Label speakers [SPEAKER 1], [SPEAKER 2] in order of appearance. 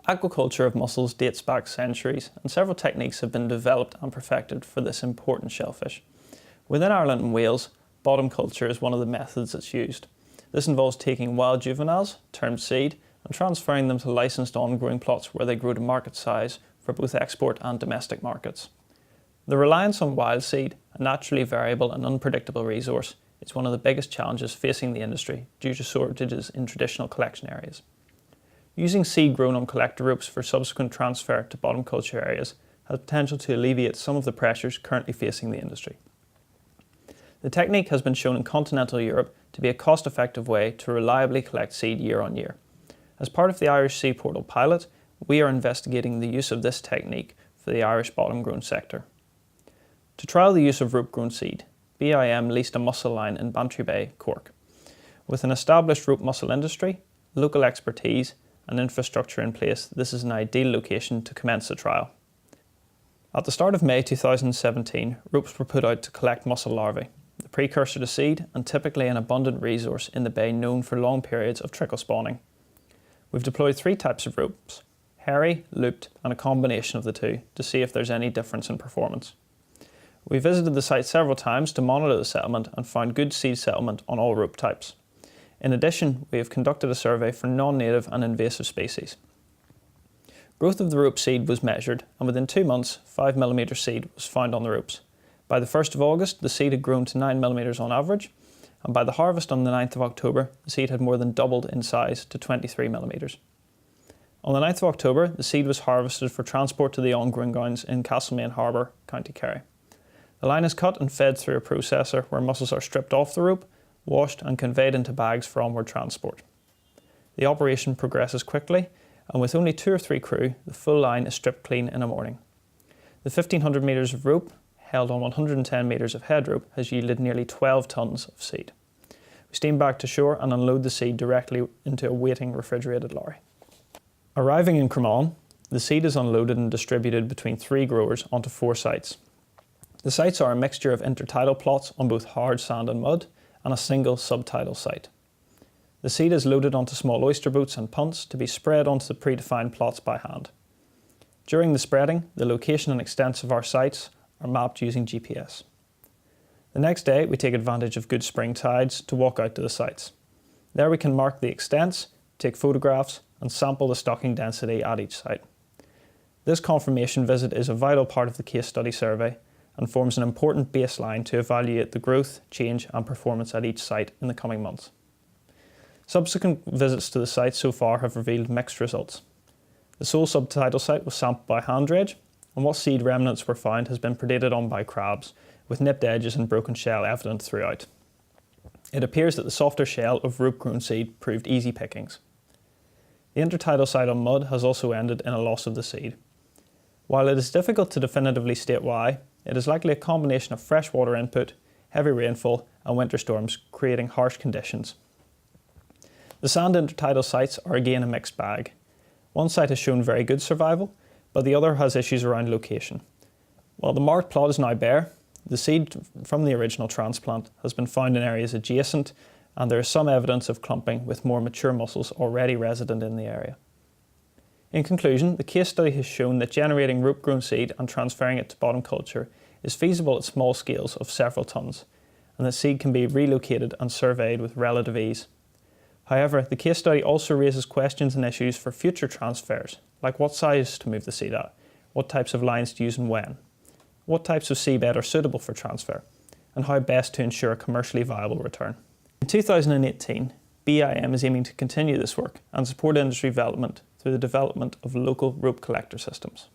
[SPEAKER 1] Aquaculture of mussels dates back centuries, and several techniques have been developed and perfected for this important shellfish. Within Ireland and Wales, bottom culture is one of the methods that's used. This involves taking wild juveniles, termed seed, and transferring them to licensed on-growing plots where they grow to market size for both export and domestic markets. The reliance on wild seed, a naturally variable and unpredictable resource, is one of the biggest challenges facing the industry due to shortages in traditional collection areas. Using seed grown on collector ropes for subsequent transfer to bottom culture areas has potential to alleviate some of the pressures currently facing the industry. The technique has been shown in continental Europe to be a cost-effective way to reliably collect seed year on year. As part of the Irish Sea Portal pilot, we are investigating the use of this technique for the Irish bottom-grown sector. To trial the use of rope-grown seed, BIM leased a mussel line in Bantry Bay, Cork. With an established rope mussel industry, local expertise and infrastructure in place, this is an ideal location to commence the trial. At the start of May 2017, ropes were put out to collect mussel larvae, the precursor to seed and typically an abundant resource in the bay known for long periods of trickle spawning. We've deployed 3 types of ropes, hairy, looped and a combination of the two to see if there's any difference in performance. We visited the site several times to monitor the settlement and found good seed settlement on all rope types. In addition, we have conducted a survey for non-native and invasive species. Growth of the rope seed was measured, and within 2 months, 5mm seed was found on the ropes. By the 1st of August, the seed had grown to 9mm on average, and by the harvest on the 9th of October, the seed had more than doubled in size to 23mm. On the 9th of October, the seed was harvested for transport to the on-growing grounds in Castlemaine Harbour, County Kerry. The line is cut and fed through a processor where mussels are stripped off the rope, washed and conveyed into bags for onward transport. The operation progresses quickly, and with only 2 or 3 crew, the full line is stripped clean in a morning. The 1500 metres of rope, held on 110 metres of head rope, has yielded nearly 12 tonnes of seed. We steam back to shore and unload the seed directly into a waiting refrigerated lorry. Arriving in Cremon, the seed is unloaded and distributed between 3 growers onto 4 sites. The sites are a mixture of intertidal plots on both hard sand and mud, and a single subtidal site. The seed is loaded onto small oyster boats and punts to be spread onto the predefined plots by hand. During the spreading, the location and extents of our sites are mapped using GPS. The next day, we take advantage of good spring tides to walk out to the sites. There we can mark the extents, take photographs and sample the stocking density at each site. This confirmation visit is a vital part of the case study survey and forms an important baseline to evaluate the growth, change and performance at each site in the coming months. Subsequent visits to the site so far have revealed mixed results. The sole subtidal site was sampled by hand dredge, and what seed remnants were found has been predated on by crabs, with nipped edges and broken shell evident throughout. It appears that the softer shell of rope-grown seed proved easy pickings. The intertidal site on mud has also ended in a loss of the seed. While it is difficult to definitively state why, it is likely a combination of freshwater input, heavy rainfall and winter storms creating harsh conditions. The sand intertidal sites are again a mixed bag. One site has shown very good survival, but the other has issues around location. While the marked plot is now bare, the seed from the original transplant has been found in areas adjacent, and there is some evidence of clumping with more mature mussels already resident in the area. In conclusion, the case study has shown that generating rope-grown seed and transferring it to bottom culture is feasible at small scales of several tonnes, and that seed can be relocated and surveyed with relative ease. However, the case study also raises questions and issues for future transfers, like what size to move the seed at, what types of lines to use and when, what types of seabed are suitable for transfer, and how best to ensure a commercially viable return. In 2018, BIM is aiming to continue this work and support industry development through the development of local rope collector systems.